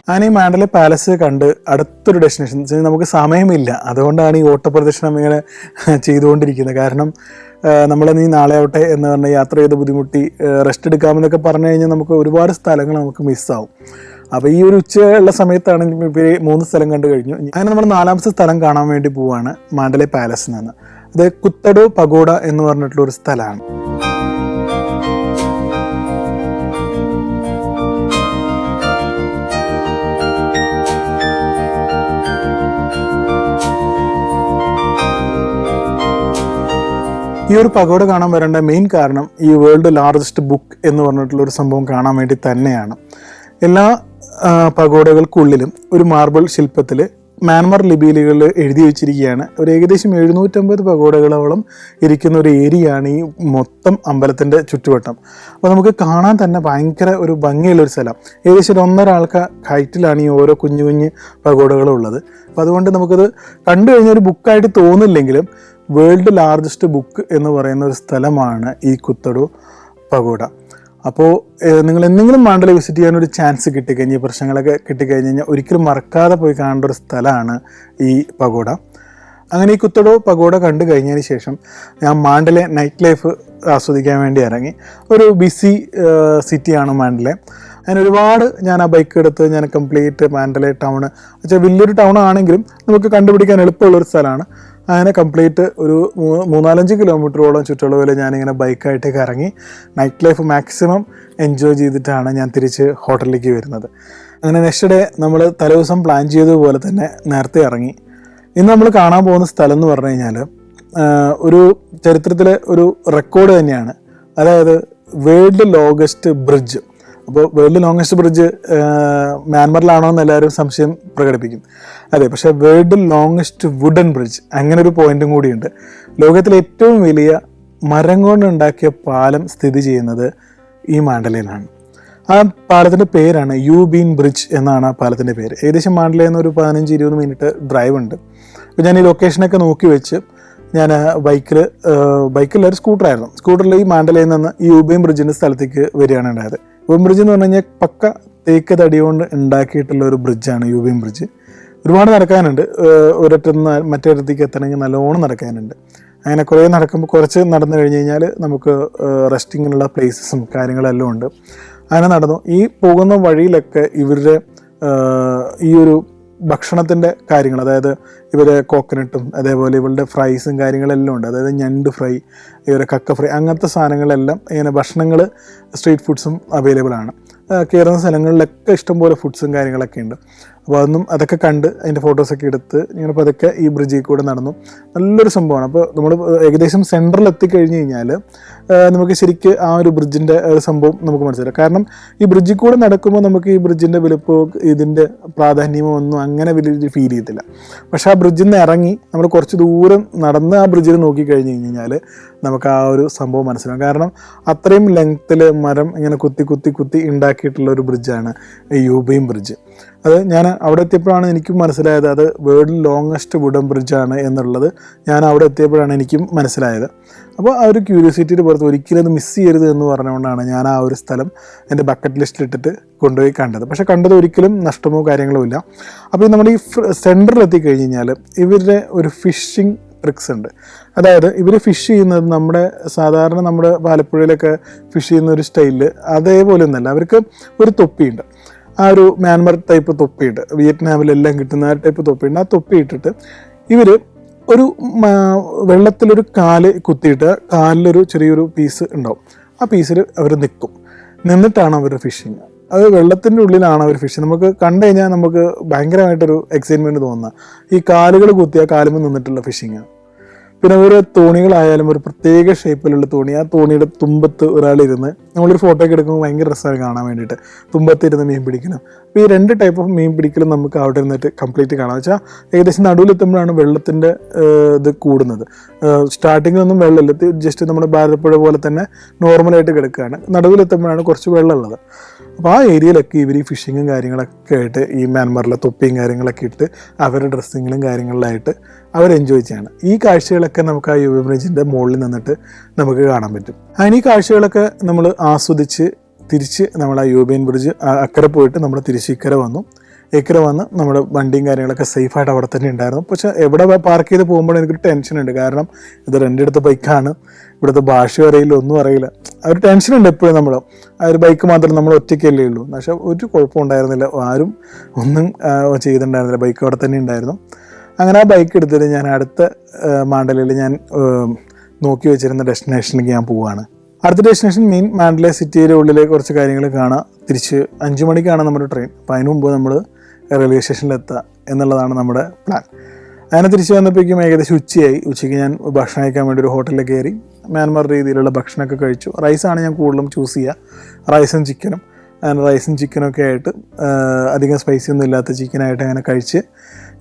അങ്ങനെ ഈ മാൻഡലെ പാലസ് കണ്ട് അടുത്തൊരു ഡെസ്റ്റിനേഷൻ നമുക്ക് സമയമില്ല, അതുകൊണ്ടാണ് ഈ ഓട്ടപ്രദക്ഷിണം ഇങ്ങനെ ചെയ്തുകൊണ്ടിരിക്കുന്നത്. കാരണം നമ്മളീ നാളെ ആവട്ടെ എന്ന് പറഞ്ഞാൽ യാത്ര ചെയ്ത് ബുദ്ധിമുട്ടി റെസ്റ്റ് എടുക്കാമെന്നൊക്കെ പറഞ്ഞു കഴിഞ്ഞാൽ നമുക്ക് ഒരുപാട് സ്ഥലങ്ങൾ നമുക്ക് മിസ്സാവും. അപ്പോൾ ഈ ഒരു ഉച്ചയുള്ള സമയത്താണ് ഇപ്പോൾ 3 സ്ഥലം കണ്ടു കഴിഞ്ഞു. അങ്ങനെ നമ്മൾ 4ാമത്തെ സ്ഥലം കാണാൻ വേണ്ടി പോവുകയാണ് മാൻഡലെ പാലസിൽ നിന്ന്. അത് കുത്തഡോ പഗോഡ എന്ന് പറഞ്ഞിട്ടുള്ള ഒരു സ്ഥലമാണ്. ഈ ഒരു പഗോഡ കാണാൻ വരേണ്ട മെയിൻ കാരണം ഈ വേൾഡ് ലാർജസ്റ്റ് ബുക്ക് എന്ന് പറഞ്ഞിട്ടുള്ള ഒരു സംഭവം കാണാൻ വേണ്ടി തന്നെയാണ്. എല്ലാ പഗോഡകൾക്കുള്ളിലും ഒരു മാർബിൾ ശില്പത്തിൽ മ്യാൻമർ ലിപികളിൽ എഴുതി വെച്ചിരിക്കുകയാണ്. ഒരു ഏകദേശം 750 പഗോഡകളോളം ഇരിക്കുന്ന ഒരു ഏരിയയാണ് ഈ മൊത്തം അമ്പലത്തിൻ്റെ ചുറ്റുവട്ടം. അപ്പോൾ നമുക്ക് കാണാൻ തന്നെ ഭയങ്കര ഒരു ഭംഗിയുള്ളൊരു സ്ഥലം. ഏകദേശം ഒരു 1.5 ആൾക്ക് ഹൈറ്റിലാണ് ഈ ഓരോ കുഞ്ഞു കുഞ്ഞ് പഗോഡകളും ഉള്ളത്. അപ്പോൾ അതുകൊണ്ട് നമുക്കത് കണ്ടു കഴിഞ്ഞാൽ ഒരു ബുക്കായിട്ട് തോന്നില്ലെങ്കിലും വേൾഡ് ലാർജസ്റ്റ് ബുക്ക് എന്ന് പറയുന്ന ഒരു സ്ഥലമാണ് ഈ കുത്തഡോ പഗോഡ. അപ്പോൾ നിങ്ങൾ എന്തെങ്കിലും മാൻഡലെ വിസിറ്റ് ചെയ്യാനൊരു ചാൻസ് കിട്ടിക്കഴിഞ്ഞ് ഈ പ്രശ്നങ്ങളൊക്കെ കിട്ടിക്കഴിഞ്ഞ് കഴിഞ്ഞാൽ ഒരിക്കലും മറക്കാതെ പോയി കാണേണ്ട ഒരു സ്ഥലമാണ് ഈ പഗോഡ. അങ്ങനെ ഈ കുത്തഡോ പഗോഡ കണ്ടു കഴിഞ്ഞതിന് ശേഷം ഞാൻ മാൻഡലെ നൈറ്റ് ലൈഫ് ആസ്വദിക്കാൻ വേണ്ടി ഇറങ്ങി. ഒരു ബിസി സിറ്റിയാണ് മാൻഡലെ. ഞാൻ ആ ബൈക്ക് എടുത്ത് ഞാൻ കംപ്ലീറ്റ് മാൻഡലെ ടൗണ് വെച്ചാൽ വലിയൊരു ടൗൺ ആണെങ്കിലും നമുക്ക് കണ്ടുപിടിക്കാൻ എളുപ്പമുള്ളൊരു സ്ഥലമാണ്. അങ്ങനെ കംപ്ലീറ്റ് ഒരു 3-4 കിലോമീറ്ററോളം ചുറ്റളവിൽ ഞാനിങ്ങനെ ബൈക്കായിട്ടേക്ക് ഇറങ്ങി നൈറ്റ് ലൈഫ് മാക്സിമം എൻജോയ് ചെയ്തിട്ടാണ് ഞാൻ തിരിച്ച് ഹോട്ടലിലേക്ക് വരുന്നത്. അങ്ങനെ നെക്സ്റ്റ് ഡേ നമ്മൾ തലേദിവസം പ്ലാൻ ചെയ്തതുപോലെ തന്നെ നേരത്തെ ഇറങ്ങി. ഇന്ന് നമ്മൾ കാണാൻ പോകുന്ന സ്ഥലം എന്ന് പറഞ്ഞു കഴിഞ്ഞാൽ ഒരു ചരിത്രത്തിലെ ഒരു റെക്കോർഡ് തന്നെയാണ്. അതായത് വേൾഡ് ലോങ്ങസ്റ്റ് ബ്രിഡ്ജ്. അപ്പോൾ വേൾഡ് ലോങ്ങസ്റ്റ് ബ്രിഡ്ജ് മ്യാൻമറിലാണോ എന്ന് എല്ലാവരും സംശയം പ്രകടിപ്പിക്കും. അതെ, പക്ഷേ വേൾഡ് ലോങ്ങസ്റ്റ് വുഡൻ ബ്രിഡ്ജ് അങ്ങനെ ഒരു പോയിന്റും കൂടിയുണ്ട്. ലോകത്തിലെ ഏറ്റവും വലിയ മരം കൊണ്ടുണ്ടാക്കിയ പാലം സ്ഥിതി ചെയ്യുന്നത് ഈ മാൻഡലയിലാണ്. ആ പാലത്തിൻ്റെ പേരാണ് യു ബീൻ ബ്രിഡ്ജ് എന്നാണ് ആ പാലത്തിൻ്റെ പേര്. ഏകദേശം മാൻഡലയിൽ നിന്ന് ഒരു 15-20 മിനിറ്റ് ഡ്രൈവ് ഉണ്ട്. അപ്പോൾ ഞാൻ ഈ ലൊക്കേഷനൊക്കെ നോക്കി വെച്ച് ഞാൻ ബൈക്കിൽ ഒരു സ്കൂട്ടറായിരുന്നു. സ്കൂട്ടറിൽ ഈ മാൻഡലയിൽ നിന്ന് ഈ യു ബീൻ ബ്രിഡ്ജിൻ്റെ സ്ഥലത്തേക്ക് വരികയാണ് ഉണ്ടായത്. യുബീൻ ബ്രിഡ്ജ് എന്ന് പറഞ്ഞു കഴിഞ്ഞാൽ പക്ക തേക്ക് തടി കൊണ്ട് ഉണ്ടാക്കിയിട്ടുള്ള ഒരു ബ്രിഡ്ജാണ് യുബീൻ ബ്രിഡ്ജ്. ഒരുപാട് നടക്കാനുണ്ട്. ഒരിടത്തുനിന്ന് മറ്റൊരിടത്തേക്ക് എത്തണമെങ്കിൽ നല്ലോണം നടക്കാനുണ്ട്. അങ്ങനെ കുറേ നടക്കുമ്പോൾ കുറച്ച് നടന്നു കഴിഞ്ഞ് കഴിഞ്ഞാൽ നമുക്ക് റെസ്റ്റിങ്ങിനുള്ള പ്ലേസസും കാര്യങ്ങളെല്ലാം ഉണ്ട്. അങ്ങനെ നടന്നു. ഈ പോകുന്ന വഴിയിലൊക്കെ ഇവരുടെ ഈ ഒരു ഭക്ഷണത്തിൻ്റെ കാര്യങ്ങൾ, അതായത് ഇവരെ കോക്കനട്ടും അതേപോലെ ഇവരുടെ ഫ്രൈസും കാര്യങ്ങളെല്ലാം ഉണ്ട്. അതായത് ഞണ്ട് ഫ്രൈ, ഇവരെ കക്ക ഫ്രൈ, അങ്ങനത്തെ സാധനങ്ങളെല്ലാം ഇങ്ങനെ ഭക്ഷണങ്ങൾ സ്ട്രീറ്റ് ഫുഡ്സും അവൈലബിൾ ആണ്. കയറുന്ന സ്ഥലങ്ങളിലൊക്കെ ഇഷ്ടംപോലെ ഫുഡ്സും കാര്യങ്ങളൊക്കെ ഉണ്ട്. അപ്പോൾ അതൊക്കെ കണ്ട് അതിൻ്റെ ഫോട്ടോസൊക്കെ എടുത്ത് ഇങ്ങനെ പതുക്കെ ഈ ബ്രിഡ്ജിൽ കൂടെ നടന്നു. നല്ലൊരു സംഭവമാണ്. അപ്പോൾ നമ്മൾ ഏകദേശം സെൻട്രൽ എത്തിക്കഴിഞ്ഞ് കഴിഞ്ഞാൽ നമുക്ക് ശരിക്ക് ആ ഒരു ബ്രിഡ്ജിൻ്റെ ഒരു സംഭവം നമുക്ക് മനസ്സിലാക്കാം. കാരണം ഈ ബ്രിഡ്ജിൽ കൂടെ നടക്കുമ്പോൾ നമുക്ക് ഈ ബ്രിഡ്ജിൻ്റെ വലുപ്പമോ ഇതിൻ്റെ പ്രാധാന്യമോ ഒന്നും അങ്ങനെ വലിയ ഫീൽ ചെയ്യത്തില്ല. പക്ഷേ ആ ബ്രിഡ്ജിൽ നിന്ന് ഇറങ്ങി നമ്മൾ കുറച്ച് ദൂരം നടന്ന് ആ ബ്രിഡ്ജിൽ നോക്കിക്കഴിഞ്ഞ് കഴിഞ്ഞാൽ നമുക്ക് ആ ഒരു സംഭവം മനസ്സിലാവും. കാരണം അത്രയും ലെങ്ത്തിൽ മരം ഇങ്ങനെ കുത്തി ഉണ്ടാക്കിയിട്ടുള്ള ഒരു ബ്രിഡ്ജാണ് ഈ യുബീൻ ബ്രിഡ്ജ്. അത് ഞാൻ അവിടെ എത്തിയപ്പോഴാണ് എനിക്കും മനസ്സിലായത് അത് വേൾഡ് ലോങ്ങസ്റ്റ് വുഡൻ ബ്രിഡ്ജാണ് എന്നുള്ളത്. ഞാൻ അവിടെ എത്തിയപ്പോഴാണ് എനിക്കും മനസ്സിലായത്. അപ്പോൾ ആ ഒരു ക്യൂരിയോസിറ്റിയുടെ പുറത്ത് ഒരിക്കലും അത് മിസ് ചെയ്യരുത് എന്ന് പറഞ്ഞുകൊണ്ടാണ് ഞാൻ ആ ഒരു സ്ഥലം എൻ്റെ ബക്കറ്റ് ലിസ്റ്റിലിട്ടിട്ട് കൊണ്ടുപോയി കണ്ടത്. പക്ഷേ കണ്ടത് ഒരിക്കലും നഷ്ടമോ കാര്യങ്ങളോ ഇല്ല. അപ്പോൾ നമ്മൾ ഈ സെൻറ്ററിൽ എത്തിക്കഴിഞ്ഞ് കഴിഞ്ഞാൽ ഇവരുടെ ഒരു ഫിഷിംഗ് ട്രിക്സ് ഉണ്ട്. അതായത് ഇവർ ഫിഷ് ചെയ്യുന്നത് സാധാരണ നമ്മുടെ ആലപ്പുഴയിലൊക്കെ ഫിഷ് ചെയ്യുന്ന ഒരു സ്റ്റൈലിൽ അതേപോലെ ഒന്നല്ല. അവർക്ക് ഒരു തൊപ്പിയുണ്ട്, ആ ഒരു മ്യാൻമർ ടൈപ്പ് തൊപ്പിയിട്ട്, വിയറ്റ്നാമിലെല്ലാം കിട്ടുന്ന ആ ടൈപ്പ് തൊപ്പിയുണ്ട്. ആ തൊപ്പി ഇട്ടിട്ട് ഇവർ ഒരു വെള്ളത്തിലൊരു കാല് കുത്തിയിട്ട് കാലിലൊരു ചെറിയൊരു പീസ് ഉണ്ടാവും. ആ പീസിൽ അവർ നിന്നിട്ടാണ് അവർ ഫിഷിങ്. അത് വെള്ളത്തിൻ്റെ ഉള്ളിലാണ് അവർ ഫിഷ്. നമുക്ക് കണ്ടു കഴിഞ്ഞാൽ നമുക്ക് ഭയങ്കരമായിട്ടൊരു എക്സൈറ്റ്മെൻറ്റ് തോന്നുന്ന ഈ കാലുകൾ കുത്തി ആ കാലുമ്പോൾ നിന്നിട്ടുള്ള ഫിഷിങ്ങാണ്. പിന്നെ ഒരു തോണികളായാലും ഒരു പ്രത്യേക ഷേപ്പിലുള്ള തോണി, ആ തോണിയുടെ തുമ്പത്ത് ഒരാളിരുന്ന് നമ്മളൊരു ഫോട്ടോ ഒക്കെ എടുക്കുമ്പോൾ ഭയങ്കര രസമാണ് കാണാൻ വേണ്ടിയിട്ട്. തുമ്പത്തിരുന്ന് മീൻ പിടിക്കണം. അപ്പോൾ ഈ 2 ടൈപ്പ് ഓഫ് മീൻ പിടിക്കലും നമുക്ക് അവിടെ ഇരുന്നിട്ട് കംപ്ലീറ്റ് കാണാം. വെച്ചാൽ ഏകദേശം നടുവിലെത്തുമ്പോഴാണ് വെള്ളത്തിൻ്റെ ഇത് കൂടുന്നത്. സ്റ്റാർട്ടിങ്ങിലൊന്നും വെള്ളമില്ല, ജസ്റ്റ് നമ്മുടെ ഭാരതപ്പുഴ പോലെ തന്നെ നോർമലായിട്ട് കിടക്കുകയാണ്. നടുവിലെത്തുമ്പോഴാണ് കുറച്ച് വെള്ളമുള്ളത്. അപ്പോൾ ആ ഏരിയയിലൊക്കെ ഇവർ ഈ ഫിഷിങ്ങും കാര്യങ്ങളൊക്കെ ആയിട്ട് ഈ മ്യാൻമറിലെ തൊപ്പിയും കാര്യങ്ങളൊക്കെ ഇട്ട് അവരുടെ ഡ്രസ്സിങ്ങിലും കാര്യങ്ങളിലായിട്ട് അവർ എൻജോയ് ചെയ്യാണ്. ഈ കാഴ്ചകളൊക്കെ നമുക്ക് ആ യുബീൻ ബ്രിഡ്ജിൻ്റെ മുകളിൽ നിന്നിട്ട് നമുക്ക് കാണാൻ പറ്റും. അങ്ങനെ ഈ കാഴ്ചകളൊക്കെ നമ്മൾ ആസ്വദിച്ച് തിരിച്ച് നമ്മൾ ആ യുബീൻ ബ്രിഡ്ജ് അക്കരെ പോയിട്ട് നമ്മൾ തിരിച്ച് ഇക്കരെ വന്നു. ഏക്കർ വന്ന് നമ്മുടെ വണ്ടിയും കാര്യങ്ങളൊക്കെ സേഫായിട്ട് അവിടെ തന്നെ ഉണ്ടായിരുന്നു. പക്ഷേ എവിടെ പാർക്ക് ചെയ്ത് പോകുമ്പോൾ എനിക്കൊരു ടെൻഷനുണ്ട്. കാരണം ഇത് എൻ്റെ അടുത്ത ബൈക്കാണ്, ഇവിടുത്തെ ഭാഷ അറിയില്ല, ഒന്നും അറിയില്ല. ആ ഒരു ടെൻഷനുണ്ട് എപ്പോഴും. നമ്മൾ ആ ഒരു ബൈക്ക് മാത്രം നമ്മൾ ഒറ്റയ്ക്കല്ലേ ഉള്ളൂ. പക്ഷേ ഒരു കുഴപ്പം ഉണ്ടായിരുന്നില്ല, ആരും ഒന്നും ചെയ്തിട്ടുണ്ടായിരുന്നില്ല, ബൈക്ക് അവിടെ തന്നെ ഉണ്ടായിരുന്നു. അങ്ങനെ ആ ബൈക്ക് എടുത്തിട്ട് ഞാൻ അടുത്ത മാണ്ടലയിൽ ഞാൻ നോക്കി വെച്ചിരുന്ന ഡെസ്റ്റിനേഷനിലേക്ക് ഞാൻ പോവുകയാണ്. അടുത്ത ഡെസ്റ്റിനേഷൻ മെയിൻ മാൻഡലെ സിറ്റിയുടെ ഉള്ളിലെ കുറച്ച് കാര്യങ്ങൾ കാണാം. തിരിച്ച് 5 മണിക്കാണ് നമ്മുടെ ട്രെയിൻ. അപ്പോൾ അതിന് മുമ്പ് നമ്മൾ റെയിൽവേ സ്റ്റേഷനിലെത്തുക എന്നുള്ളതാണ് നമ്മുടെ പ്ലാൻ. അങ്ങനെ തിരിച്ച് വന്നപ്പോഴേക്കും ഏകദേശം ഉച്ചയായി. ഉച്ചയ്ക്ക് ഞാൻ ഭക്ഷണം കഴിക്കാൻ വേണ്ടി ഒരു ഹോട്ടലിൽ കയറി മ്യാൻമാർ രീതിയിലുള്ള ഭക്ഷണമൊക്കെ കഴിച്ചു. റൈസാണ് ഞാൻ കൂടുതലും ചൂസ് ചെയ്യുക, റൈസും ചിക്കനും. അങ്ങനെ റൈസും ചിക്കനൊക്കെ ആയിട്ട് അധികം സ്പൈസി ഒന്നും ഇല്ലാത്ത ചിക്കനായിട്ട് അങ്ങനെ കഴിച്ച്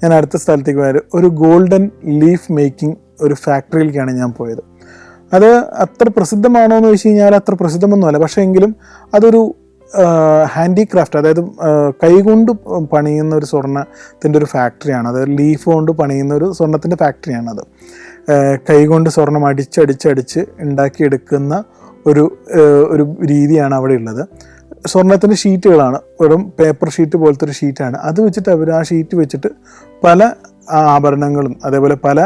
ഞാൻ അടുത്ത സ്ഥലത്തേക്ക് പോയത് ഒരു ഗോൾഡൻ ലീഫ് മേക്കിംഗ് ഒരു ഫാക്ടറിയിലേക്കാണ് ഞാൻ പോയത്. അത് അത്ര പ്രസിദ്ധമാണോ എന്ന് ചോദിച്ചു കഴിഞ്ഞാൽ അത്ര പ്രസിദ്ധമൊന്നുമല്ല. പക്ഷേ എങ്കിലും അതൊരു ഹാൻഡിക്രാഫ്റ്റ്, അതായത് കൈകൊണ്ട് പണിയുന്ന ഒരു സ്വർണ്ണത്തിൻ്റെ ഒരു ഫാക്ടറിയാണ്. അതായത് ലീഫ് കൊണ്ട് പണിയുന്ന ഒരു സ്വർണ്ണത്തിൻ്റെ ഫാക്ടറിയാണത്. കൈകൊണ്ട് സ്വർണം അടിച്ചടിച്ചടിച്ച് ഉണ്ടാക്കിയെടുക്കുന്ന ഒരു രീതിയാണ് അവിടെ ഉള്ളത്. സ്വർണ്ണത്തിൻ്റെ ഷീറ്റുകളാണ്, വെറും പേപ്പർ ഷീറ്റ് പോലത്തെ ഒരു ഷീറ്റാണ്. അത് വെച്ചിട്ട് അവർ ആ ഷീറ്റ് വെച്ചിട്ട് പല ആഭരണങ്ങളും അതേപോലെ പല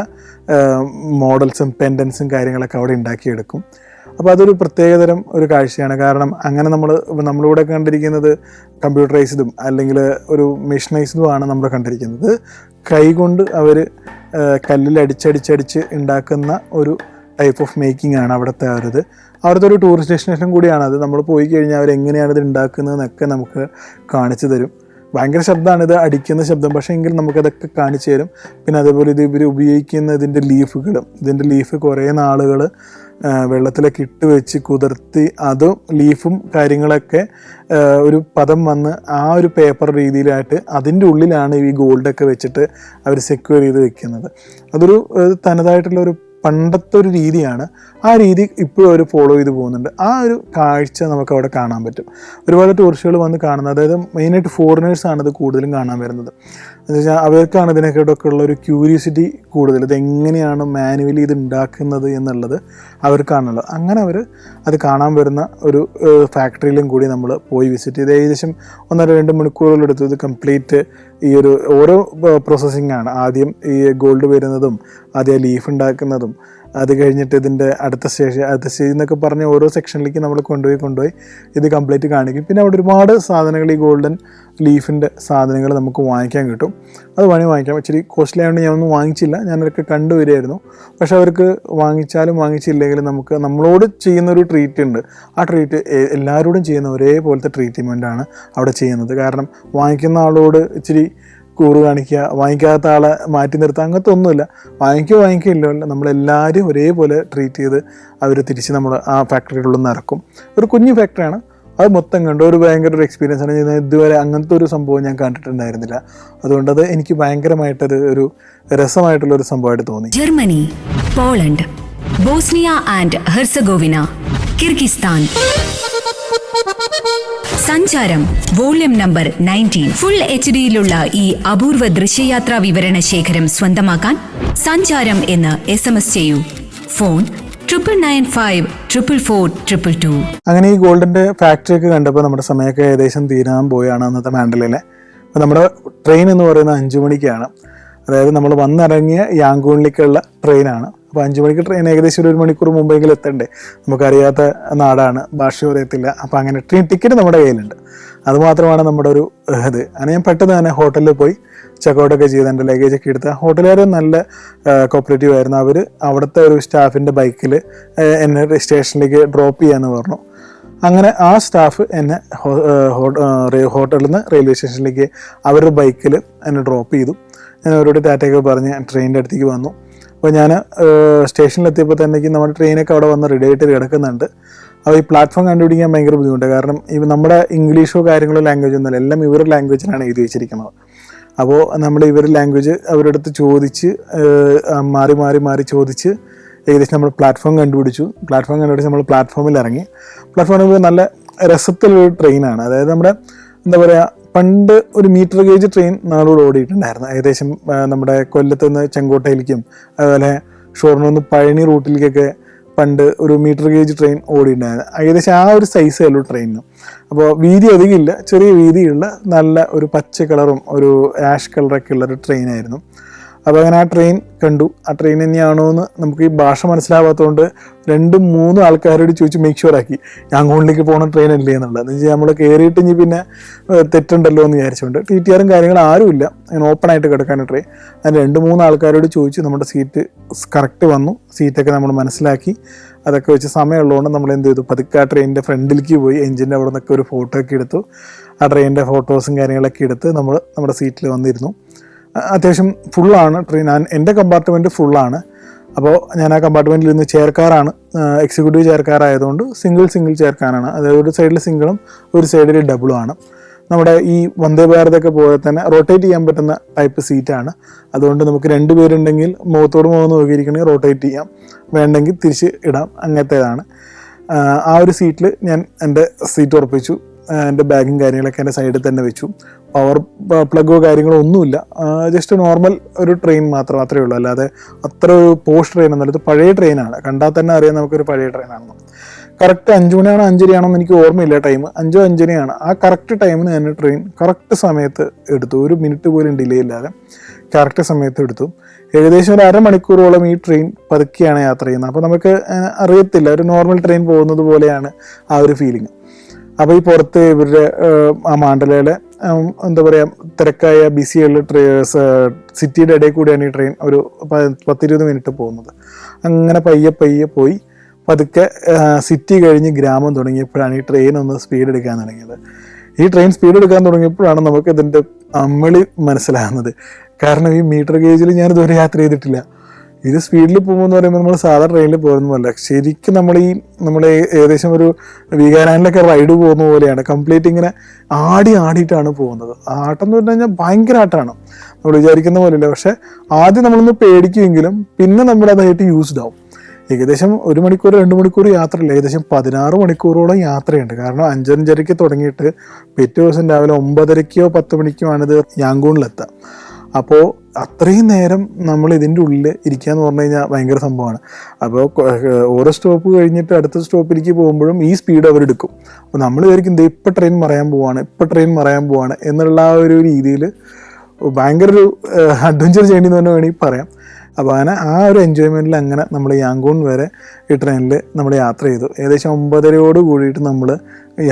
മോഡൽസും പെൻഡൻസും കാര്യങ്ങളൊക്കെ അവിടെ ഉണ്ടാക്കിയെടുക്കും. അപ്പോൾ അതൊരു പ്രത്യേകതരം ഒരു കാഴ്ചയാണ്. കാരണം അങ്ങനെ നമ്മളിവിടെ കണ്ടിരിക്കുന്നത് കമ്പ്യൂട്ടറൈസ്ഡും അല്ലെങ്കിൽ ഒരു മെഷീനൈസ്ഡുമാണ് നമ്മൾ കണ്ടിരിക്കുന്നത്. കൈകൊണ്ട് അവർ കല്ലിൽ അടിച്ചടിച്ചടിച്ച് ഉണ്ടാക്കുന്ന ഒരു ടൈപ്പ് ഓഫ് മേക്കിംഗ് ആണ് അവിടുത്തെ അവിടുത്തെ ഒരു ടൂറിസ്റ്റ് ഡെസ്റ്റിനേഷൻ കൂടിയാണ് അത്. നമ്മൾ പോയി കഴിഞ്ഞാൽ അവരെങ്ങനെയാണ് ഇത് ഉണ്ടാക്കുന്നതെന്നൊക്കെ നമുക്ക് കാണിച്ചു തരും. ഭയങ്കര ശബ്ദമാണ് ഇത് അടിക്കുന്ന ശബ്ദം, പക്ഷേ എങ്കിൽ നമുക്കതൊക്കെ കാണിച്ചു തരും. പിന്നെ അതേപോലെ ഇവർ ഉപയോഗിക്കുന്ന ഇതിൻ്റെ ലീഫ് കുറേ നാളുകൾ വെള്ളത്തിലൊക്കെ ഇട്ട് വെച്ച് കുതിർത്തി അതും ലീഫും കാര്യങ്ങളൊക്കെ ഒരു പദം വന്ന് ആ ഒരു പേപ്പർ രീതിയിലായിട്ട് അതിൻ്റെ ഉള്ളിലാണ് ഈ ഗോൾഡൊക്കെ വെച്ചിട്ട് അവർ സെക്യൂർ ചെയ്ത് വെക്കുന്നത്. അതൊരു തനതായിട്ടുള്ളൊരു പണ്ടത്തെ ഒരു രീതിയാണ്. ആ രീതി ഇപ്പോഴും അവർ ഫോളോ ചെയ്ത് പോകുന്നുണ്ട്. ആ ഒരു കാഴ്ച നമുക്ക് അവിടെ കാണാൻ പറ്റും. ഒരുപാട് ടൂറിസ്റ്റുകൾ വന്ന് കാണുന്നത്, അതായത് മെയിനായിട്ട് ഫോറിനേഴ്സാണ് ഇത് കൂടുതലും കാണാൻ വരുന്നത്. എന്ന് വെച്ചാൽ അവർക്കാണ് ഇതിനെക്കാട്ടൊക്കെ ഉള്ള ഒരു ക്യൂരിയോസിറ്റി കൂടുതൽ. ഇതെങ്ങനെയാണ് മാനുവലി ഇത് ഉണ്ടാക്കുന്നത് എന്നുള്ളത് അവർക്കാണുള്ളത്. അങ്ങനെ അവർ അത് കാണാൻ വരുന്ന ഒരു ഫാക്ടറിയിലും കൂടി നമ്മൾ പോയി വിസിറ്റ് ചെയ്ത് ഏകദേശം 1-2 മണിക്കൂറുകളെടുത്ത് ഇത് കംപ്ലീറ്റ് ഈ ഒരു ഓരോ പ്രോസസ്സിംഗ് ആണ്. ആദ്യം ഈ ഗോൾഡ് വരുന്നതും ആദ്യം ലീഫ് ഉണ്ടാക്കുന്നതും അത് കഴിഞ്ഞിട്ട് ഇതിൻ്റെ അടുത്ത സ്റ്റേജ് എന്നൊക്കെ പറഞ്ഞ് ഓരോ സെക്ഷനിലേക്ക് നമ്മൾ കൊണ്ടുപോയി ഇത് കംപ്ലീറ്റ് കാണിക്കും. പിന്നെ അവിടെ ഒരുപാട് സാധനങ്ങൾ, ഈ ഗോൾഡൻ ലീഫിൻ്റെ സാധനങ്ങൾ നമുക്ക് വാങ്ങിക്കാൻ കിട്ടും. അത് വാങ്ങിക്കാം. ഇച്ചിരി കോസ്റ്റ്ലി ആയതുകൊണ്ട് ഞാനൊന്നും വാങ്ങിച്ചില്ല, ഞാനതൊക്കെ കണ്ടുവരികയായിരുന്നു. പക്ഷെ അവർക്ക് വാങ്ങിച്ചാലും വാങ്ങിച്ചില്ലെങ്കിലും നമ്മളോട് ചെയ്യുന്നൊരു ട്രീറ്റ് ഉണ്ട്. ആ ട്രീറ്റ് എല്ലാവരോടും ചെയ്യുന്ന ഒരേപോലത്തെ ട്രീറ്റ്മെൻറ്റാണ് അവിടെ ചെയ്യുന്നത്. കാരണം വാങ്ങിക്കുന്ന ആളോട് ഇച്ചിരി കൂറ് കാണിക്കുക, വാങ്ങിക്കാത്ത ആളെ മാറ്റി നിർത്തുക, അങ്ങനത്തെ ഒന്നുമില്ല. വാങ്ങിക്കില്ല, നമ്മളെല്ലാവരും ഒരേപോലെ ട്രീറ്റ് ചെയ്ത് അവർ തിരിച്ച് നമ്മൾ ആ ഫാക്ടറിയുടെ ഉള്ളിൽ നിന്ന് ഇറക്കും. ഒരു കുഞ്ഞു ഫാക്ടറിയാണ്, അത് മൊത്തം കണ്ടു ഒരു ഭയങ്കര ഒരു എക്സ്പീരിയൻസ് ആണ്. ഇതുവരെ അങ്ങനത്തെ ഒരു സംഭവം ഞാൻ കണ്ടിട്ടുണ്ടായിരുന്നില്ല. അതുകൊണ്ടത് എനിക്ക് ഭയങ്കരമായിട്ടത് ഒരു രസമായിട്ടുള്ളൊരു സംഭവമായിട്ട് തോന്നി. Germany, Poland, Bosnia and Herzegovina, Kyrgyzstan. സഞ്ചാരം വോള്യം നമ്പർ 19 ഫുൾ HD-യിലുള്ള ഈ അപൂർവ ദൃശ്യയാത്രാ വിവരണ ശേഖരം സ്വന്തമാക്കാൻ സഞ്ചാരം എന്ന് SMS ചെയ്യൂ. ഫോൺ 9995444222. അങ്ങനെ ഈ ഗോൾഡിൻ്റെ ഫാക്ടറിയൊക്കെ കണ്ടപ്പോൾ നമ്മുടെ സമയമൊക്കെ ഏകദേശം തീരാൻ പോയാണ് അന്നത്തെ മാൻഡലയിലെ. അപ്പോൾ നമ്മുടെ ട്രെയിൻ എന്ന് പറയുന്നത് 5 മണിക്കാണ്. അതായത് നമ്മൾ വന്നിറങ്ങിയ യാങ്കൂണിലേക്കുള്ള ട്രെയിനാണ്. അപ്പോൾ 5 മണിക്ക് ട്രെയിൻ ഏകദേശം 1 മണിക്കൂർ മുമ്പെങ്കിലും എത്തണ്ടേ. നമുക്കറിയാത്ത നാടാണ്, ഭാഷ അറിയത്തില്ല. അപ്പോൾ അങ്ങനെ ട്രെയിൻ ടിക്കറ്റ് നമ്മുടെ കയ്യിലുണ്ട്. അതുമാത്രമാണ് നമ്മുടെ ഒരു അങ്ങനെ ഞാൻ പെട്ടെന്ന് തന്നെ ഹോട്ടലിൽ പോയി ചെക്കൗട്ടൊക്കെ ചെയ്ത് എൻ്റെ ലഗേജൊക്കെ എടുത്ത്. ഹോട്ടലുകാർ നല്ല കോപ്പറേറ്റീവ് ആയിരുന്നു. അവർ അവിടുത്തെ ഒരു സ്റ്റാഫിൻ്റെ ബൈക്കിൽ എന്നെ സ്റ്റേഷനിലേക്ക് ഡ്രോപ്പ് ചെയ്യാമെന്ന് പറഞ്ഞു. അങ്ങനെ ആ സ്റ്റാഫ് എന്നെ ഹോട്ടലിൽ നിന്ന് റെയിൽവേ സ്റ്റേഷനിലേക്ക് അവരുടെ ബൈക്കിൽ എന്നെ ഡ്രോപ്പ് ചെയ്തു. ഞാൻ അവരോട് ടാറ്റയൊക്കെ പറഞ്ഞ് ട്രെയിനിൻ്റെ അടുത്തേക്ക് വന്നു. അപ്പോൾ ഞാൻ സ്റ്റേഷനിലെത്തിയപ്പോൾ തന്നെ നമ്മുടെ ട്രെയിനൊക്കെ അവിടെ വന്ന് റെഡി ആയിട്ട് കിടക്കുന്നുണ്ട്. അപ്പോൾ ഈ പ്ലാറ്റ്ഫോം കണ്ടുപിടിക്കാൻ ഭയങ്കര ബുദ്ധിമുട്ടാണ്. കാരണം നമ്മുടെ ഇംഗ്ലീഷോ കാര്യങ്ങളോ ലാംഗ്വേജ് ഒന്നുമല്ല, എല്ലാം ഇവരുടെ ലാംഗ്വേജിലാണ് എഴുതി വെച്ചിരിക്കുന്നത്. അപ്പോൾ നമ്മൾ ഇവരുടെ ലാംഗ്വേജ് അവരുടെ അടുത്ത് ചോദിച്ച് മാറി ചോദിച്ച് ഏകദേശം നമ്മൾ പ്ലാറ്റ്ഫോം കണ്ടുപിടിച്ച് നമ്മൾ പ്ലാറ്റ്ഫോമിൽ ഇറങ്ങി. പ്ലാറ്റ്ഫോമിൽ നല്ല രസത്തിലൊരു ട്രെയിനാണ്. അതായത് നമ്മുടെ എന്താ പറയുക, പണ്ട് ഒരു മീറ്റർ ഗേജ് ട്രെയിൻ നാളോട് ഓടിയിട്ടുണ്ടായിരുന്നു. ഏകദേശം നമ്മുടെ കൊല്ലത്ത് നിന്ന് ചെങ്കോട്ടയിലേക്കും അതുപോലെ ഷൊർണൂർ നിന്ന് പഴനി റൂട്ടിലേക്കൊക്കെ പണ്ട് ഒരു മീറ്റർ ഗേജ് ട്രെയിൻ ഓടിയിട്ടുണ്ടായിരുന്നു. ഏകദേശം ആ ഒരു സൈസേ ഉള്ളൂ ട്രെയിനിന്. അപ്പോൾ വീതി അധികം ഇല്ല, ചെറിയ വീതിയുള്ള നല്ല ഒരു പച്ച കളറും ഒരു ആഷ് കളറൊക്കെ ഉള്ളൊരു ട്രെയിനായിരുന്നു. അപ്പോൾ അങ്ങനെ ആ ട്രെയിൻ കണ്ടു. ആ ട്രെയിൻ തന്നെയാണോ എന്ന് നമുക്ക് ഈ ഭാഷ മനസ്സിലാവാത്തതുകൊണ്ട് 2-3 ആൾക്കാരോട് ചോദിച്ച് മേക്ക് ഷുവർ ആക്കി യാങ്കൂണിലേക്ക് പോകുന്ന ട്രെയിൻ അല്ലേ എന്നുള്ളത്. എന്ന് വെച്ചാൽ നമ്മൾ കയറിയിട്ട് ഇനി പിന്നെ തെറ്റുണ്ടല്ലോ എന്ന് വിചാരിച്ചുകൊണ്ട് TTRും കാര്യങ്ങളും ആരുമില്ല, അങ്ങനെ ഓപ്പൺ ആയിട്ട് കിടക്കാണ് ട്രെയിൻ. അതിന് 2-3 ആൾക്കാരോട് ചോദിച്ച് നമ്മുടെ സീറ്റ് കറക്റ്റ് വന്നു. സീറ്റൊക്കെ നമ്മൾ മനസ്സിലാക്കി അതൊക്കെ വെച്ച് സമയമുള്ളതുകൊണ്ട് നമ്മൾ എന്ത് ചെയ്തു, പതുക്കെ ആ ട്രെയിനിൻ്റെ ഫ്രണ്ടിലേക്ക് പോയി എഞ്ചിൻ്റെ അവിടെ നിന്നൊക്കെ ഒരു ഫോട്ടോ ഒക്കെ എടുത്തു. ആ ട്രെയിനിൻ്റെ ഫോട്ടോസും കാര്യങ്ങളൊക്കെ എടുത്ത് നമ്മൾ നമ്മുടെ സീറ്റിൽ വന്നിരുന്നു. അത്യാവശ്യം ഫുള്ളാണ് ട്രെയിൻ. എൻ്റെ കമ്പാർട്ട്മെൻറ്റ് ഫുള്ളാണ്. അപ്പോൾ ഞാൻ ആ കമ്പാർട്ട്മെൻറ്റിൽ ഇരുന്ന് ചെയർക്കാറാണ്, എക്സിക്യൂട്ടീവ് ചെയർക്കാരായതുകൊണ്ട് സിംഗിൾ ചെയർക്കാരാണ്. അതായത് ഒരു സൈഡിൽ സിംഗിളും ഒരു സൈഡിൽ ഡബിളും ആണ്. നമ്മുടെ ഈ വന്ദേ ഭാരതൊക്കെ പോലെ തന്നെ റൊട്ടേറ്റ് ചെയ്യാൻ പറ്റുന്ന ടൈപ്പ് സീറ്റാണ്. അതുകൊണ്ട് നമുക്ക് 2 പേരുണ്ടെങ്കിൽ മുഖത്തോട് മുഖം നോക്കിയിരിക്കണമെങ്കിൽ റൊട്ടേറ്റ് ചെയ്യാം, വേണ്ടെങ്കിൽ തിരിച്ച് ഇടാം, അങ്ങനത്തേതാണ്. ആ ഒരു സീറ്റിൽ ഞാൻ എൻ്റെ സീറ്റ് ഉറപ്പിച്ചു. എൻ്റെ ബാഗും കാര്യങ്ങളൊക്കെ എൻ്റെ സൈഡിൽ തന്നെ വെച്ചു. പവർ പ്ലഗോ കാര്യങ്ങളോ ഒന്നുമില്ല, ജസ്റ്റ് നോർമൽ ഒരു ട്രെയിൻ മാത്രമേ ഉള്ളൂ. അല്ലാതെ അത്ര ഒരു പോസ്റ്റ് ട്രെയിൻ ഒന്നുമല്ല, ഇത് പഴയ ട്രെയിനാണ്. കണ്ടാൽ തന്നെ അറിയാം നമുക്കൊരു പഴയ ട്രെയിനാണെന്ന്. കറക്റ്റ് 5 മണിയാണോ 5:30 ആണോ എന്ന് എനിക്ക് ഓർമ്മയില്ല ടൈം. 5:05 ആ കറക്റ്റ് ടൈമിന് തന്നെ ട്രെയിൻ കറക്റ്റ് സമയത്ത് എടുത്തു. 1 മിനിറ്റ് പോലും ഡിലേ ഇല്ലാതെ കറക്റ്റ് സമയത്ത് എടുത്തു. ഏകദേശം ഒരു അരമണിക്കൂറോളം ഈ ട്രെയിൻ പതുക്കെയാണ് യാത്ര ചെയ്യുന്നത്. അപ്പോൾ നമുക്ക് അറിയത്തില്ല, ഒരു നോർമൽ ട്രെയിൻ പോകുന്നത് പോലെയാണ് ആ ഒരു ഫീലിംഗ്. അപ്പോൾ ഈ പുറത്ത് ഇവരുടെ ആ മാണ്ടലയിലെ എന്താ പറയുക തിരക്കായ ബിസിയുള്ള സിറ്റിയുടെ ഇടയിൽ കൂടിയാണ് ഈ ട്രെയിൻ ഒരു 10-20 മിനിറ്റ് പോകുന്നത്. അങ്ങനെ പയ്യെ പോയി പതുക്കെ സിറ്റി കഴിഞ്ഞ് ഗ്രാമം തുടങ്ങിയപ്പോഴാണ് ഈ ട്രെയിൻ ഒന്ന് സ്പീഡ് എടുക്കാൻ തുടങ്ങിയത്. ഈ ട്രെയിൻ സ്പീഡ് എടുക്കാൻ തുടങ്ങിയപ്പോഴാണ് നമുക്ക് ഇതിൻ്റെ അമ്മളി മനസ്സിലാകുന്നത്. കാരണം ഈ മീറ്റർ ഗേജിൽ ഞാൻ ഇതുവരെ യാത്ര ചെയ്തിട്ടില്ല. ഇത് സ്പീഡിൽ പോകുമെന്ന് പറയുമ്പോൾ നമ്മൾ സാധാരണ ട്രെയിനിൽ പോകുന്നതല്ല. ശരിക്കും നമ്മൾ ഏകദേശം ഒരു വീഗാലാൻഡിലൊക്കെ റൈഡ് പോകുന്ന പോലെയാണ്. കംപ്ലീറ്റ് ഇങ്ങനെ ആടിയിട്ടാണ് പോകുന്നത്. ആട്ടം എന്ന് പറഞ്ഞു കഴിഞ്ഞാൽ ഭയങ്കര ആട്ടമാണ്, നമ്മൾ വിചാരിക്കുന്ന പോലെയല്ല. പക്ഷെ ആദ്യം നമ്മളൊന്ന് പേടിക്കുമെങ്കിലും പിന്നെ നമ്മളതായിട്ട് യൂസ്ഡ് ആവും. ഏകദേശം 1 മണിക്കൂർ 2 മണിക്കൂർ യാത്രയില്ല, ഏകദേശം 16 മണിക്കൂറോളം യാത്രയുണ്ട്. കാരണം 5:05 തുടങ്ങിയിട്ട് പിറ്റേ ദിവസം രാവിലെ 9:30 10 മണിക്കോ ആണിത് യാങ്കൂണിലെത്തുക. അപ്പോൾ അത്രയും നേരം നമ്മൾ ഇതിൻ്റെ ഉള്ളിൽ ഇരിക്കുക എന്ന് പറഞ്ഞു കഴിഞ്ഞാൽ ഭയങ്കര സംഭവമാണ്. അപ്പോൾ ഓരോ സ്റ്റോപ്പ് കഴിഞ്ഞിട്ട് അടുത്ത സ്റ്റോപ്പിലേക്ക് പോകുമ്പോഴും ഈ സ്പീഡ് അവരെടുക്കും. അപ്പോൾ നമ്മൾ വിചാരിക്കും ഇപ്പം ട്രെയിൻ മറയാൻ പോവാണ് എന്നുള്ള ആ ഒരു രീതിയിൽ ഭയങ്കര ഒരു അഡ്വഞ്ചർ ചെയ്യണമെന്ന് തന്നെ വേണമെങ്കിൽ പറയാം. അപ്പോൾ അങ്ങനെ ആ ഒരു എൻജോയ്മെൻറ്റിൽ അങ്ങനെ നമ്മൾ യാങ്കൂൺ വരെ ഈ ട്രെയിനിൽ നമ്മൾ യാത്ര ചെയ്തു. ഏകദേശം 9:30 കൂടിയിട്ട് നമ്മൾ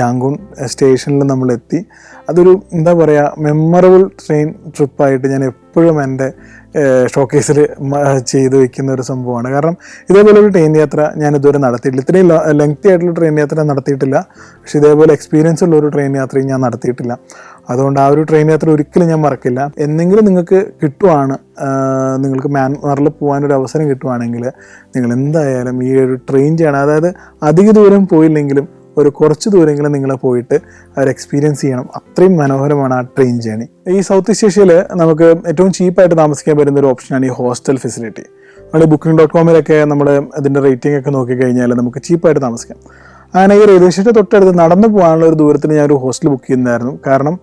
യാങ്കൂൺ സ്റ്റേഷനിൽ നമ്മളെത്തി. അതൊരു എന്താ പറയുക മെമ്മറബിൾ ട്രെയിൻ ട്രിപ്പായിട്ട് ഞാൻ എപ്പോഴും എൻ്റെ ഷോക്കേസിൽ ചെയ്ത് വെക്കുന്ന ഒരു സംഭവമാണ്. കാരണം ഇതേപോലെ ഒരു ട്രെയിൻ യാത്ര ഞാൻ ഇതുവരെ നടത്തിയിട്ടില്ല. ഇത്രയും ലെങ്തി ആയിട്ടുള്ള ട്രെയിൻ യാത്ര നടത്തിയിട്ടില്ല. പക്ഷെ ഇതേപോലെ എക്സ്പീരിയൻസ് ഉള്ള ഒരു ട്രെയിൻ യാത്രയും ഞാൻ നടത്തിയിട്ടില്ല. അതുകൊണ്ട് ആ ഒരു ട്രെയിൻ യാത്ര ഒരിക്കലും ഞാൻ മറക്കില്ല. എന്തെങ്കിലും നിങ്ങൾക്ക് കിട്ടുവാണ്, നിങ്ങൾക്ക് മ്യാൻമാറിൽ പോകാനൊരു അവസരം കിട്ടുവാണെങ്കിൽ നിങ്ങൾ എന്തായാലും ഈ ഒരു ട്രെയിൻ ചെയ്യണം. അതായത് അധിക ദൂരം പോയില്ലെങ്കിലും ഒരു കുറച്ച് ദൂരമെങ്കിലും നിങ്ങൾ പോയിട്ട് അവർ എക്സ്പീരിയൻസ് ചെയ്യണം. അത്രയും മനോഹരമാണ് ആ ട്രെയിൻ ജേണി. ഈ സൗത്ത് ഈസ്റ്റ് ഏഷ്യയിൽ നമുക്ക് ഏറ്റവും ചീപ്പായിട്ട് താമസിക്കാൻ പറ്റുന്ന ഒരു ഓപ്ഷനാണ് ഈ ഹോസ്റ്റൽ ഫെസിലിറ്റി. നമ്മൾ Booking.com നമ്മൾ അതിൻ്റെ റേറ്റിംഗ് ഒക്കെ നോക്കിക്കഴിഞ്ഞാൽ നമുക്ക് ചീപ്പായിട്ട് താമസിക്കാം. അങ്ങനെ ഈ റെയിൽവേ സ്റ്റേഷൻ്റെ തൊട്ടടുത്ത് നടന്നു പോകാനുള്ള ഒരു ദൂരത്തിന് ഞാനൊരു ഹോസ്റ്റൽ ബുക്ക് ചെയ്യുന്നതായിരുന്നു. കാരണം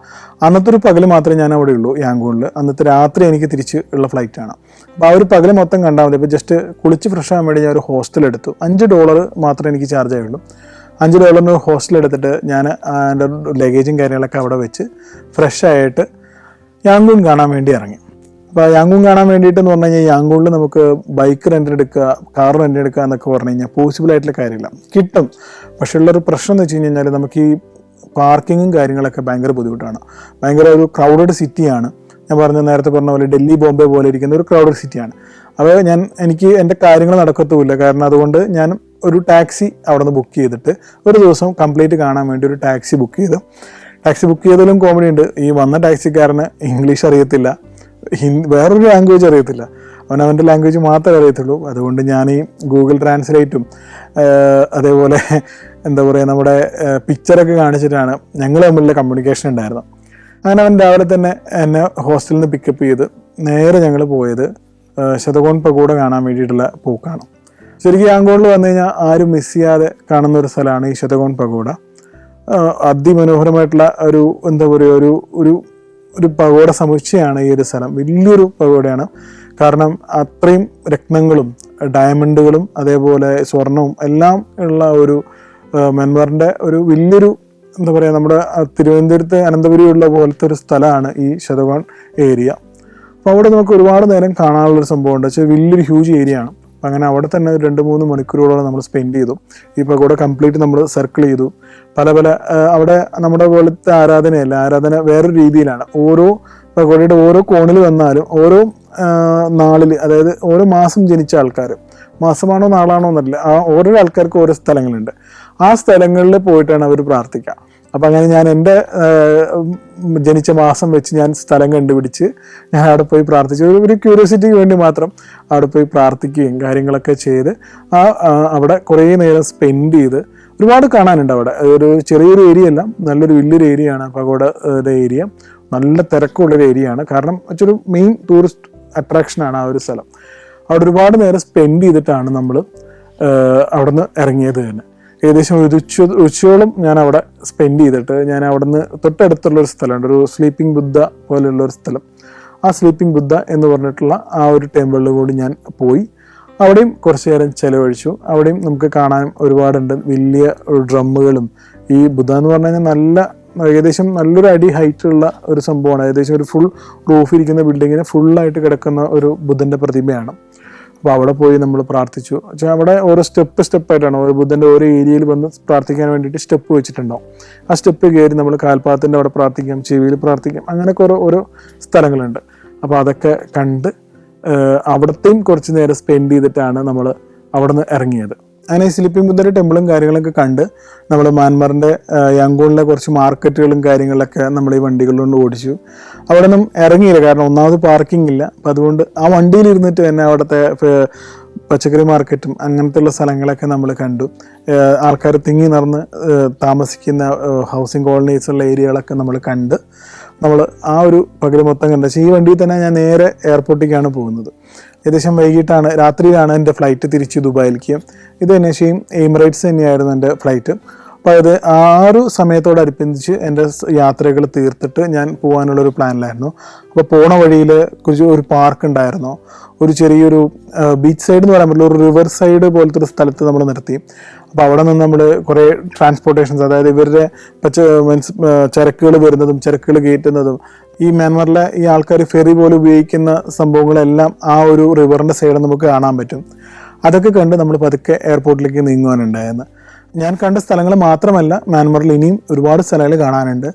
അന്നത്തെ ഒരു പകൽ മാത്രമേ ഞാൻ അവിടെ ഉള്ളൂ യാങ്കൂണിൽ. അന്നത്തെ രാത്രി എനിക്ക് തിരിച്ച് ഉള്ള ഫ്ലൈറ്റാണ്. അപ്പോൾ ആ ഒരു പകൽ മൊത്തം കണ്ടാൽ മതി. ഇപ്പോൾ ജസ്റ്റ് കുളിച്ച് ഫ്രഷ് ആകാൻ വേണ്ടി ഞാൻ ഒരു ഹോസ്റ്റൽ എടുത്തു. $5 മാത്രമേ എനിക്ക് ചാർജ് ആയുള്ളൂ. $5 ഹോസ്റ്റൽ എടുത്തിട്ട് ഞാൻ എൻ്റെ ലഗേജും കാര്യങ്ങളൊക്കെ അവിടെ വെച്ച് ഫ്രഷ് ആയിട്ട് യാങ്കൂൺ കാണാൻ വേണ്ടി ഇറങ്ങി. അപ്പോൾ യാങ്കൂൺ കാണാൻ വേണ്ടിയിട്ടെന്ന് പറഞ്ഞു കഴിഞ്ഞാൽ യാങ്കൂണിൽ നമുക്ക് ബൈക്ക് റെൻറ്റിനെടുക്കുക, കാർ റെൻറ്റിനെടുക്കുക എന്നൊക്കെ പറഞ്ഞു കഴിഞ്ഞാൽ പോസിബിൾ ആയിട്ടുള്ള കാര്യമില്ല. കിട്ടും, പക്ഷേ ഉള്ളൊരു പ്രശ്നം എന്ന് വെച്ച് കഴിഞ്ഞാൽ നമുക്ക് ഈ പാർക്കിങ്ങും കാര്യങ്ങളൊക്കെ ഭയങ്കര ബുദ്ധിമുട്ടാണ്. ഭയങ്കര ഒരു ക്രൗഡഡ് സിറ്റിയാണ്. ഞാൻ നേരത്തെ പറഞ്ഞ പോലെ ഡൽഹി ബോംബെ പോലെ ഇരിക്കുന്ന ഒരു ക്രൗഡഡ് സിറ്റിയാണ്. അപ്പോൾ എനിക്ക് എൻ്റെ കാര്യങ്ങൾ നടക്കത്തുമില്ല. കാരണം അതുകൊണ്ട് ഞാൻ ഒരു ടാക്സി അവിടെ നിന്ന് ബുക്ക് ചെയ്തിട്ട് ഒരു ദിവസം കംപ്ലീറ്റ് കാണാൻ വേണ്ടി ഒരു ടാക്സി ബുക്ക് ചെയ്തു. ടാക്സി ബുക്ക് ചെയ്തതിലും കോമഡി ഉണ്ട്. ഈ വന്ന ടാക്സിക്കാരന് ഇംഗ്ലീഷ് അറിയത്തില്ല, വേറൊരു ലാംഗ്വേജ് അറിയത്തില്ല, അവൻ്റെ ലാംഗ്വേജ് മാത്രമേ അറിയത്തുള്ളൂ. അതുകൊണ്ട് ഞാൻ ഈ ഗൂഗിൾ ട്രാൻസ്ലേറ്റും അതേപോലെ എന്താ പറയുക നമ്മുടെ പിക്ചറൊക്കെ കാണിച്ചിട്ടാണ് ഞങ്ങൾ തമ്മിലുള്ള കമ്മ്യൂണിക്കേഷൻ ഉണ്ടായിരുന്നത്. അങ്ങനെ അവൻ രാവിലെ തന്നെ എന്നെ ഹോസ്റ്റലിൽ നിന്ന് പിക്കപ്പ് ചെയ്ത് നേരെ ഞങ്ങൾ പോയത് ശതകോൺ പഗോഡ കാണാൻ വേണ്ടിയിട്ടുള്ള പോക്കാണ്. ശരിക്കും യാങ്കൂണിൽ വന്നു കഴിഞ്ഞാൽ ആരും മിസ് ചെയ്യാതെ കാണുന്ന ഒരു സ്ഥലമാണ് ഈ ശതകോൺ പഗോഡ. അതിമനോഹരമായിട്ടുള്ള ഒരു എന്താ പറയുക ഒരു പഗോഡ സമുച്ചയമാണ് ഈ ഒരു സ്ഥലം. വലിയൊരു പഗോഡയാണ്. കാരണം അത്രയും രത്നങ്ങളും ഡയമണ്ടുകളും അതേപോലെ സ്വർണവും എല്ലാം ഉള്ള ഒരു മ്യാൻമാറിൻ്റെ ഒരു വലിയൊരു എന്താ പറയുക, നമ്മുടെ തിരുവനന്തപുരത്ത് അനന്തപുരിയുള്ള പോലത്തെ ഒരു സ്ഥലമാണ് ഈ ശതവാൺ ഏരിയ. അപ്പോൾ അവിടെ നമുക്ക് ഒരുപാട് നേരം കാണാനുള്ളൊരു സംഭവമുണ്ട്. വെച്ചാൽ വലിയൊരു ഹ്യൂജ് ഏരിയ ആണ്. അപ്പം അങ്ങനെ അവിടെ തന്നെ 2-3 മണിക്കൂറുകളോളം നമ്മൾ സ്പെൻഡ് ചെയ്തു. ഈ പഗോഡ കംപ്ലീറ്റ് നമ്മൾ സർക്കിൾ ചെയ്തു. പല അവിടെ നമ്മുടെ പോലത്തെ ആരാധന വേറൊരു രീതിയിലാണ്. ഓരോ പഗോഡയുടെ ഓരോ കോണിൽ വന്നാലും ഓരോ നാളിൽ, അതായത് ഓരോ മാസം ജനിച്ച ആൾക്കാർ, മാസമാണോ നാളാണോ എന്നറിയില്ല, ഓരോ ആൾക്കാർക്ക് ഓരോ സ്ഥലങ്ങളുണ്ട്. ആ സ്ഥലങ്ങളിൽ പോയിട്ടാണ് അവർ പ്രാർത്ഥിക്കുക. അപ്പം അങ്ങനെ ഞാൻ എൻ്റെ ജനിച്ച മാസം വെച്ച് ഞാൻ സ്ഥലം കണ്ടുപിടിച്ച് ഞാൻ അവിടെ പോയി പ്രാർത്ഥിച്ചു. ഒരു ക്യൂരിയോസിറ്റിക്ക് വേണ്ടി മാത്രം അവിടെ പോയി പ്രാർത്ഥിക്കുകയും കാര്യങ്ങളൊക്കെ ചെയ്ത് അവിടെ കുറേ നേരം സ്പെൻഡ് ചെയ്ത് ഒരുപാട് കാണാനുണ്ട് അവിടെ. ഒരു ചെറിയൊരു ഏരിയ അല്ല, നല്ലൊരു വലിയൊരു ഏരിയ ആണ് പഗോഡയുടെ ഏരിയ. നല്ല തിരക്കുള്ളൊരു ഏരിയ ആണ്. കാരണം വെച്ചൊരു മെയിൻ ടൂറിസ്റ്റ് അട്രാക്ഷനാണ് ആ ഒരു സ്ഥലം. അവിടെ ഒരുപാട് നേരം സ്പെൻഡ് ചെയ്തിട്ടാണ് നമ്മൾ അവിടെ നിന്ന് ഇറങ്ങിയത് തന്നെ. ഏകദേശം ഉച്ചയോളം ഞാൻ അവിടെ സ്പെൻഡ് ചെയ്തിട്ട് ഞാൻ അവിടെ നിന്ന് തൊട്ടടുത്തുള്ളൊരു സ്ഥലമുണ്ട്, ഒരു സ്ലീപ്പിംഗ് ബുദ്ധ പോലെയുള്ളൊരു സ്ഥലം. ആ സ്ലീപ്പിംഗ് ബുദ്ധ എന്ന് പറഞ്ഞിട്ടുള്ള ആ ഒരു ടെമ്പിളിൽ കൂടി ഞാൻ പോയി. അവിടെയും കുറച്ച് നേരം ചിലവഴിച്ചു. അവിടെയും നമുക്ക് കാണാൻ ഒരുപാടുണ്ട്. വലിയ ഡ്രമ്മുകളും, ഈ ബുദ്ധ എന്ന് പറഞ്ഞു കഴിഞ്ഞാൽ ഏകദേശം നല്ലൊരു അടി ഹൈറ്റുള്ള ഒരു സംഭവമാണ്. ഏകദേശം ഒരു ഫുൾ റൂഫ് ഇരിക്കുന്ന ബിൽഡിങ്ങിന് ഫുള്ളായിട്ട് കിടക്കുന്ന ഒരു ബുദ്ധൻ്റെ പ്രതിമയാണ്. അപ്പോൾ അവിടെ പോയി നമ്മൾ പ്രാർത്ഥിച്ചു. പക്ഷേ അവിടെ ഓരോ സ്റ്റെപ്പായിട്ടാണ് ഓരോ ബുദ്ധൻ്റെ ഓരോ ഏരിയയിൽ വന്ന് പ്രാർത്ഥിക്കാൻ വേണ്ടിയിട്ട് സ്റ്റെപ്പ് വെച്ചിട്ടുണ്ടാവും. ആ സ്റ്റെപ്പ് കയറി നമ്മൾ കാൽപാദത്തിൻ്റെ അവിടെ പ്രാർത്ഥിക്കാം, ചെവിയിൽ പ്രാർത്ഥിക്കാം, അങ്ങനെയൊക്കെ ഓരോ സ്ഥലങ്ങളുണ്ട്. അപ്പോൾ അതൊക്കെ കണ്ട് അവിടത്തെയും കുറച്ച് നേരം സ്പെൻഡ് ചെയ്തിട്ടാണ് നമ്മൾ അവിടെ നിന്ന് ഇറങ്ങിയത്. അങ്ങനെ സ്ലീപ്പിംഗ് ബുദ്ധയുടെ ടെമ്പിളും കാര്യങ്ങളൊക്കെ കണ്ട് നമ്മൾ മ്യാൻമാറിൻ്റെ യാങ്കൂണിലെ കുറച്ച് മാർക്കറ്റുകളും കാര്യങ്ങളൊക്കെ നമ്മൾ ഈ വണ്ടികളിലുകൊണ്ട് ഓടിച്ചു. അവിടെ നിന്നും ഇറങ്ങിയില്ല, കാരണം ഒന്നാമത് പാർക്കിംഗ് ഇല്ല. അപ്പം അതുകൊണ്ട് ആ വണ്ടിയിലിരുന്നിട്ട് തന്നെ അവിടുത്തെ പച്ചക്കറി മാർക്കറ്റും അങ്ങനത്തെ സ്ഥലങ്ങളൊക്കെ നമ്മൾ കണ്ടു. ആൾക്കാർ തിങ്ങി നിറഞ്ഞ് താമസിക്കുന്ന ഹൗസിംഗ് കോളനീസുള്ള ഏരിയകളൊക്കെ നമ്മൾ കണ്ട് നമ്മൾ ആ ഒരു പകൽ മൊത്തം കണ്ട. ഈ വണ്ടിയിൽ തന്നെ ഞാൻ നേരെ എയർപോർട്ടിലേക്കാണ് പോകുന്നത്. ഏകദേശം വൈകിട്ടാണ്, രാത്രിയിലാണ് എൻ്റെ ഫ്ലൈറ്റ് തിരിച്ച് ദുബായിലേക്ക്. ഇത് തന്നെയും എമിറേറ്റ്സ് തന്നെയായിരുന്നു എൻ്റെ ഫ്ലൈറ്റ്. അപ്പോൾ അത് ആ ഒരു സമയത്തോടനുബന്ധിച്ച് എൻ്റെ യാത്രകൾ തീർത്തിട്ട് ഞാൻ പോകാനുള്ളൊരു പ്ലാനിലായിരുന്നു. അപ്പോൾ പോണ വഴിയിൽ ഒരു പാർക്ക് ഉണ്ടായിരുന്നു, ഒരു ചെറിയൊരു ബീച്ച് സൈഡ് എന്ന് പറയാൻ പറ്റില്ല, ഒരു റിവർ സൈഡ് പോലത്തെ ഒരു സ്ഥലത്ത് നമ്മൾ നിർത്തി. അപ്പോൾ അവിടെ നിന്ന് നമ്മൾ കുറേ ട്രാൻസ്പോർട്ടേഷൻസ്, അതായത് ഇവരുടെ ചരക്കുകൾ വരുന്നതും ചരക്കുകൾ കയറ്റുന്നതും, ഈ മ്യാൻമാറിലെ ഈ ആൾക്കാർ ഫെറി പോലെ ഉപയോഗിക്കുന്ന സംഭവങ്ങളെല്ലാം ആ ഒരു റിവറിൻ്റെ സൈഡിൽ നമുക്ക് കാണാൻ പറ്റും. അതൊക്കെ കണ്ട് നമ്മൾ പതുക്കെ എയർപോർട്ടിലേക്ക് നീങ്ങുവാനുണ്ടായിരുന്നു. ഞാൻ കണ്ട സ്ഥലങ്ങൾ മാത്രമല്ല, മ്യാൻമാറിൽ ഇനിയും ഒരുപാട് സ്ഥലങ്ങൾ കാണാനുണ്ട്.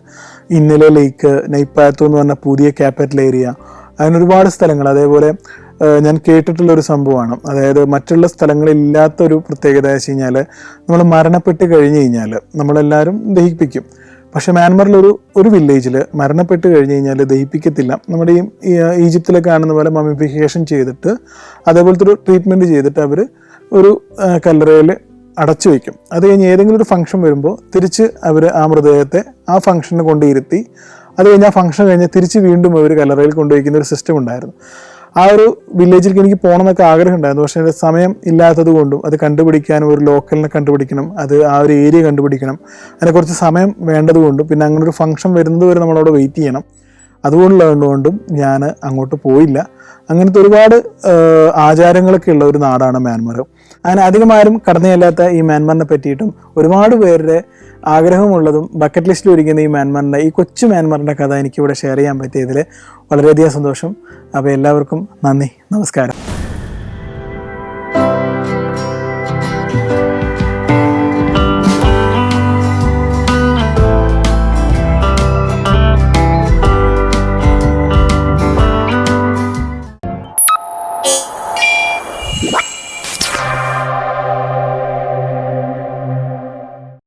ഇന്നലെ ലേക്ക്, നൈപ്പാത്തു എന്ന് പറഞ്ഞ പുതിയ ക്യാപിറ്റൽ ഏരിയ, അങ്ങനെ ഒരുപാട് സ്ഥലങ്ങൾ. അതേപോലെ ഞാൻ കേട്ടിട്ടുള്ളൊരു സംഭവമാണ്, അതായത് മറ്റുള്ള സ്ഥലങ്ങളില്ലാത്തൊരു പ്രത്യേകത വെച്ച് കഴിഞ്ഞാൽ നമ്മൾ മരണപ്പെട്ട് കഴിഞ്ഞ് കഴിഞ്ഞാൽ നമ്മളെല്ലാവരും ദഹിപ്പിക്കും. പക്ഷേ മ്യാൻമാറിൽ ഒരു വില്ലേജിൽ മരണപ്പെട്ട് കഴിഞ്ഞ് കഴിഞ്ഞാൽ ദഹിപ്പിക്കത്തില്ല. നമ്മുടെ ഈ ഈജിപ്തിലെ കാണുന്ന പോലെ മമിഫിക്കേഷൻ ചെയ്തിട്ട് അതേപോലത്തെ ഒരു ട്രീറ്റ്മെൻറ്റ് ചെയ്തിട്ട് അവർ ഒരു കല്ലറയിൽ അടച്ചു വയ്ക്കും. അത് കഴിഞ്ഞ് ഏതെങ്കിലും ഒരു ഫംഗ്ഷൻ വരുമ്പോൾ തിരിച്ച് അവർ ആ മൃതദേഹത്തെ ആ ഫംഗ്ഷന് കൊണ്ടിരുത്തി, അത് കഴിഞ്ഞ് ആ ഫംഗ്ഷൻ കഴിഞ്ഞ് തിരിച്ച് വീണ്ടും അവർ കല്ലറയിൽ കൊണ്ടുവയ്ക്കുന്ന ഒരു സിസ്റ്റം ഉണ്ടായിരുന്നു. ആ ഒരു വില്ലേജിലേക്ക് എനിക്ക് പോകണം എന്നൊക്കെ ആഗ്രഹം ഉണ്ടായിരുന്നു. പക്ഷേ എൻ്റെ സമയം ഇല്ലാത്തത് കൊണ്ടും അത് കണ്ടുപിടിക്കാനും ഒരു ലോക്കലിനെ കണ്ടുപിടിക്കണം, അത് ആ ഒരു ഏരിയ കണ്ടുപിടിക്കണം, അതിനെ കുറച്ച് സമയം വേണ്ടതുകൊണ്ടും പിന്നെ അങ്ങനെ ഒരു ഫംഗ്ഷൻ വരുന്നത് വരെ നമ്മളവിടെ വെയിറ്റ് ചെയ്യണം. അതുകൊണ്ടുള്ളതുകൊണ്ടും ഞാൻ അങ്ങോട്ട് പോയില്ല. അങ്ങനത്തെ ഒരുപാട് ആചാരങ്ങളൊക്കെ ഉള്ള ഒരു നാടാണ് മ്യാൻമാർ. അങ്ങനെ അധികം ആരും കടന്നു ചെല്ലാത്ത ഈ മ്യാൻമാറിനെ പറ്റിയിട്ടും ഒരുപാട് പേരുടെ ആഗ്രഹമുള്ളതും ബക്കറ്റ് ലിസ്റ്റിൽ ഒരുക്കുന്ന ഈ മ്യാൻമാറിൻ്റെ, ഈ കൊച്ചു മ്യാൻമാറിൻ്റെ കഥ എനിക്കിവിടെ ഷെയർ ചെയ്യാൻ പറ്റിയതിൽ വളരെയധികം സന്തോഷം. അപ്പോൾ എല്ലാവർക്കും നന്ദി, നമസ്കാരം.